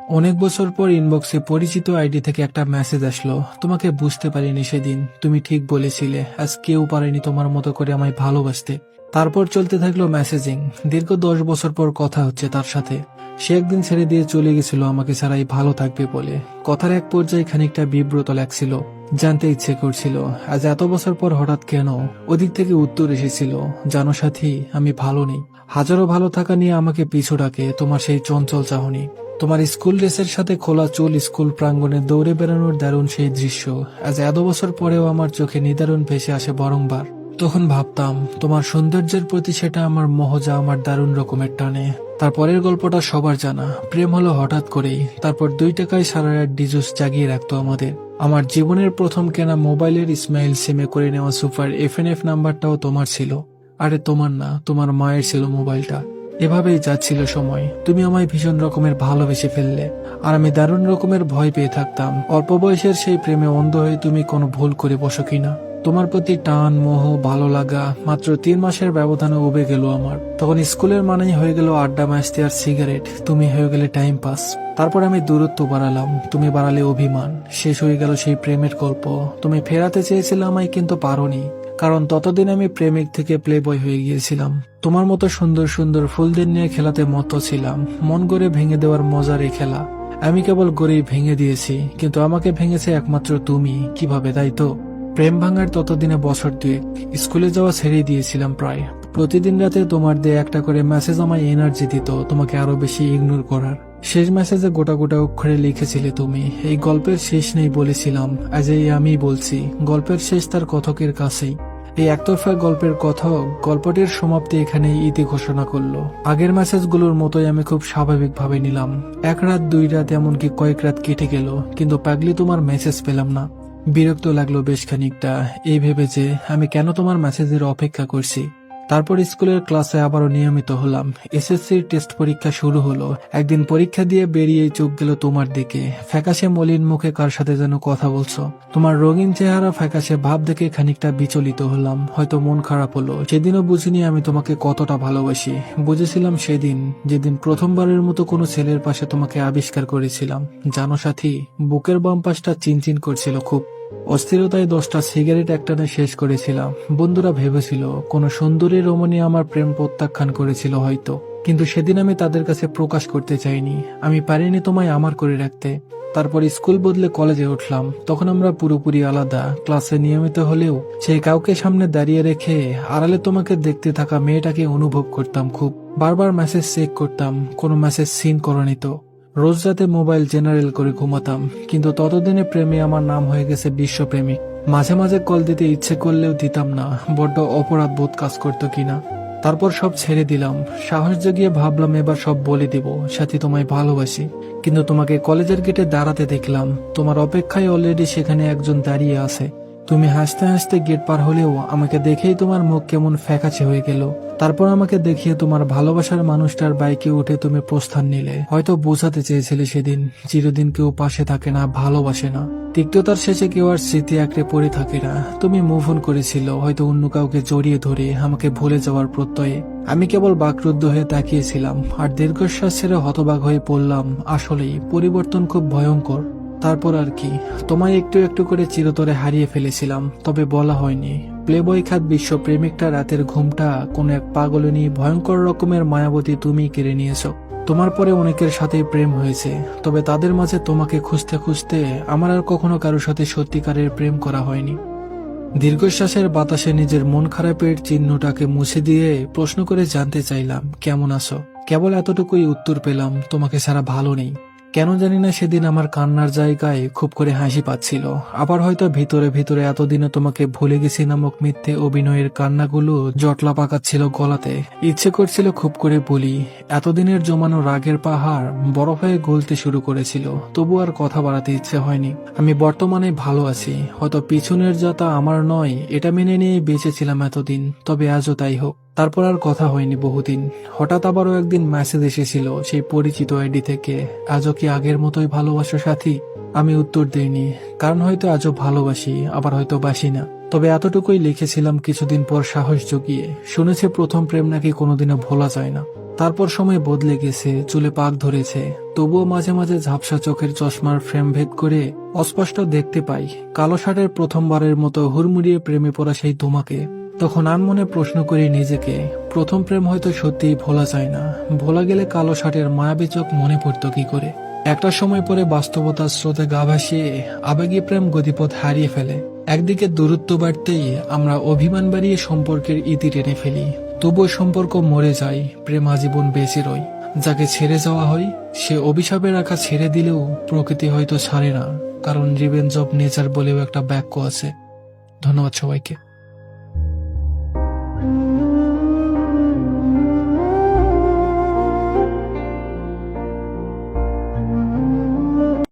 অনেক বছর পর ইনবক্সে পরিচিত আইডি থেকে একটা মেসেজ আসলো। তোমাকে বুঝতে পারিনি সেদিন, তুমি ঠিক বলেছিলে, আজ কেউ পারেনি তোমার মতো করে আমায় ভালোবাসতে। তারপর চলতে থাকলো মেসেজিং। দীর্ঘ 10 বছর পর কথা হচ্ছে তার সাথে। সে একদিন ছেড়ে দিয়ে চলে গেছিল আমাকে ছাড়াই ভালো থাকবে বলে। কথার এক পর্যায়ে খানিকটা বিব্রত লাগছিল, জানতে ইচ্ছে করছিল আজ এত বছর পর হঠাৎ কেন। ওদিক থেকে উত্তর এসেছিল, জানো সাথী, আমি ভালো নেই। হাজারো ভালো থাকা নিয়ে আমাকে পিছু ডাকে তোমার সেই চঞ্চল চাহনি, তোমার স্কুল ড্রেসের সাথে খোলা চুল, স্কুল প্রাঙ্গণে দৌড়ে বেড়ানোর দারুণ সেই দৃশ্য আজ এত বছর পরেও আমার চোখে নিদারুণ ভেসে আসে বারংবার। তখন ভাবতাম তোমার সৌন্দর্যের প্রতি সেটা আমার মোহ, যা আমার দারুণ রকমের টানে। তারপরের গল্পটা সবার জানা, প্রেম হলো হঠাৎ করেই। তারপর 2 টাকায় সারা রাত ডিজোস জাগিয়ে রাখতো আমাদের। আমার জীবনের প্রথম কেনা মোবাইলের ইসমাইল সিমে করে নেওয়া সুপার এফএনএফ নাম্বারটাও তোমার ছিল। আরে তোমার না, তোমার মায়ের ছিল মোবাইলটা। এভাবেই যাচ্ছিল সময়, তুমি আমায় ভীষণ রকমের ভালোবেসে ফেললে, আর আমি দারুণ রকমের ভয় পেয়ে থাকতাম অল্প বয়সের সেই প্রেমে অন্ধ হয়ে তুমি কোনো ভুল করে বসো কিনা। তোমার প্রতি টান, মোহ, ভালো লাগা মাত্র 3 মাসের ব্যবধানে উবে গেল আমার। তখন স্কুলের মানেই হয়ে গেল আড্ডা, মাস্তি আর সিগারেট, তুমি হয়ে গেলে টাইম পাস। তারপর আমি দূরত্ব বাড়ালাম, তুমি বাড়ালে অভিমান। শেষ হয়ে গেল সেই প্রেমের গল্প। তুমি ফেরাতে চেয়েছিলে আমায়, কিন্তু পারোনি, কারণ ততদিন আমি প্রেমিক থেকে প্লে বয় হয়ে গিয়েছিলাম। তোমার মতো সুন্দর সুন্দর ফুলদের নিয়ে খেলাতে মত্ত ছিলাম। মন গড়ে ভেঙে দেওয়ার মজার এই খেলা আমি কেবল গড়েই ভেঙে দিয়েছি, কিন্তু আমাকে ভেঙেছে একমাত্র তুমি। কিভাবে, তাই তো? প্রেম ভাঙার ততদিনে বছর 2। স্কুলে যাওয়া ছেড়ে দিয়েছিলাম প্রায়। প্রতিদিন রাতে তোমার দিয়ে একটা করে মেসেজ আমায় এনার্জি দিত তোমাকে আরো বেশি ইগনোর করার। শেষ মেসেজে গোটা গোটা অক্ষরে লিখেছিলে তুমি, এই গল্পের শেষ নেই বলেছিলাম, আজ এই আমি বলছি গল্পের শেষ তার কথকের কাছেই। এই একতরফা গল্পের কথক গল্পটির সমাপ্তি এখানেই ইতি ঘোষণা করলো। আগের মেসেজগুলোর মতোই আমি খুব স্বাভাবিকভাবে নিলাম। 1 রাত 2 রাত এমনকি কয়েক রাত কেটে গেল, কিন্তু পাগলি তোমার মেসেজ পেলাম না। বিরক্ত লাগলো বেশ খানিকটা, এই ভেবে যে আমি কেন তোমার মেসেজের অপেক্ষা করছি। তারপর স্কুলের ক্লাসে আবারও নিয়মিত হলাম। এসএসসির টেস্ট পরীক্ষা শুরু হলো। একদিন পরীক্ষা দিয়ে বেরিয়েই চোখ গেল তোমার দিকে। ফ্যাকাশে মলিন মুখে কার সাথে যেন কথা বলছো। তোমার রঙিন চেহারা ফ্যাকাশে ভাব দেখে খানিকটা বিচলিত হলাম, হয়তো মন খারাপ হলো। সেদিনও বুঝিনি আমি তোমাকে কতটা ভালোবাসি। বুঝেছিলাম সেদিন, যেদিন প্রথমবারের মতো কোনো ছেলের পাশে তোমাকে আবিষ্কার করেছিলাম। জানো সাথী, বুকের বাম পাশটা চিনচিন করছিল খুব। অস্থিরতায় 10টা সিগারেট একটানে শেষ করেছিলাম। বন্ধুরা ভেবেছিল কোনো সুন্দরী রমণী আমার প্রেম প্রত্যাখ্যান করেছিল হয়তো, কিন্তু সেদিন আমি তাদের কাছে প্রকাশ করতে চাইনি। আমি পারিনি তোমায় আমার করে রাখতে। তারপর স্কুল বদলে কলেজে উঠলাম। তখন আমরা পুরোপুরি আলাদা। ক্লাসে নিয়মিত হলেও সেই কাউকে সামনে দাঁড়িয়ে রেখে আড়ালে তোমাকে দেখতে থাকা মেয়েটাকে অনুভব করতাম খুব। বারবার মেসেজ চেক করতাম, কোনো মেসেজ সিন করনি তো। রোজ রাতে মোবাইল জেনারেল করে ঘুমাতাম, কিন্তু ততদিনে প্রেমে আমার নাম হয়ে গেছে বিশ্বপ্রেমিক। মাঝে মাঝে কল দিতে ইচ্ছে করলেও দিতাম না, বড্ড অপরাধ বোধ কাজ করতো কিনা। তারপর সব ছেড়ে দিলাম। সাহস জাগিয়ে ভাবলাম এবার সব বলে দিব, সাথী তোমায় ভালোবাসি। কিন্তু তোমাকে কলেজের গেটে দাঁড়াতে দেখলাম। তোমার অপেক্ষায় অলরেডি সেখানে একজন দাঁড়িয়ে আছে। তুমি হাসতে হাসতে গেট পার হলেও আমাকে দেখেই তোমার মুখ কেমন ফ্যাকাশে হয়ে গেল। তারপর আমাকে দেখিয়ে তোমার ভালোবাসার মানুষটার বাইকে উঠে তুমি প্রস্থান নিলে। হয়তো বোঝাতে চেয়েছিলে সেদিন, চিরদিন কেউ পাশে থাকে না, ভালোবাসে না। তিক্ততার শেষে কেউ আর স্মৃতি আঁকড়ে পড়ে থাকে না। তুমি মুভ অন করেছিল, হয়তো অন্য কাউকে জড়িয়ে ধরে আমাকে ভুলে যাওয়ার প্রত্যয়ে। আমি কেবল বাকরুদ্ধ হয়ে তাকিয়েছিলাম আর দীর্ঘশ্বাস ছেড়ে হতবাক হয়ে পড়লাম। আসলেই পরিবর্তন খুব ভয়ঙ্কর। তারপর আর কি, তোমায় একটু একটু করে চিরতরে হারিয়ে ফেলেছিলাম, তবে বলা হয়নি। প্লেবয় খাত বিশ্ব প্রেমিকটা রাতের ঘুমটা কোন এক পাগলিনী ভয়ঙ্কর রকমের মায়াবতী তুমি কেড়ে নিয়েছো। তোমার পরে অনেকের সাথে প্রেম হয়েছে, তবে তাদের মাঝে তোমাকে খুঁজতে খুঁজতে আমার আর কখনো কারোর সাথে সত্যিকারের প্রেম করা হয়নি। দীর্ঘশ্বাসের বাতাসে নিজের মন খারাপের চিহ্নটাকে মুছে দিয়ে প্রশ্ন করে জানতে চাইলাম, কেমন আছো? কেবল এতটুকুই উত্তর পেলাম, তোমাকে ছাড়া ভালো নেই। কেন জানি না সেদিন আমার কান্নার জায়গায় খুব করে হাসি পাচ্ছিল। আবার হয়তো ভিতরে ভিতরে এতদিনে তোমাকে ভুলে গেছি নামক মিথ্যে অভিনয়ের কান্নাগুলো জটলা পাকাচ্ছিল গলাতে। ইচ্ছে করছিল খুব করে বলি, এতদিনের জমানো রাগের পাহাড় বরফ হয়ে গলতে শুরু করেছিল। তবু আর কথা বাড়াতে ইচ্ছে হয়নি। আমি বর্তমানে ভালো আছি, হয়তো পিছনের যাতা আমার নয় এটা মেনে নিয়ে বেঁচেছিলাম এতদিন, তবে আজও তাই হোক। তারপর আর কথা হয়নি বহুদিন। হঠাৎ আবারও একদিন মেসেজ এসেছিল সেই পরিচিত আইডি থেকে, আজও কি আগের মতোই ভালোবাসো সাথী? আমি উত্তর দেইনি, কারণ হয়তো আজও ভালোবাসি, আবার হয়তো বাসি না। তবে এতটুকুই লিখেছিলাম কিছুদিন পর সাহস জুগিয়ে, শুনেছে প্রথম প্রেম নাকি কোনোদিনও ভোলা যায় না। তারপর সময় বদলে গেছে, চুলে পাক ধরেছে, তবুও মাঝে মাঝে ঝাপসা চোখের চশমার ফ্রেম ভেদ করে অস্পষ্ট দেখতে পাই কালো শার্টের প্রথমবারের মতো হুড়মুড়িয়ে প্রেমে পড়া সেই তোমাকে। তখন আনমনে প্রশ্ন করি নিজেকে, প্রথম প্রেম হয়তো সত্যিই ভোলা যায় না, ভোলা গেলে কালো শার্টের মায়াবী চোখ মনে পড়তো কি করে। একটা সময় পরে বাস্তবতার স্রোতে গা ভাসিয়ে আবেগী প্রেম গতিপথ হারিয়ে ফেলে। একদিকে দূরত্ব বাড়তেই আমরা অভিমান বাড়িয়ে সম্পর্কের ইতি টেনে ফেলি, তবুও সম্পর্ক মরে যায়, প্রেম আজীবন বেঁচে রয়। যাকে ছেড়ে যাওয়া হয় সে অভিশাপের রাখা ছেড়ে দিলেও প্রকৃতি হয়তো ছাড়ে না, কারণ রিভেঞ্জ অফ নেচার বলেও একটা বাক্য আছে। ধন্যবাদ সবাইকে।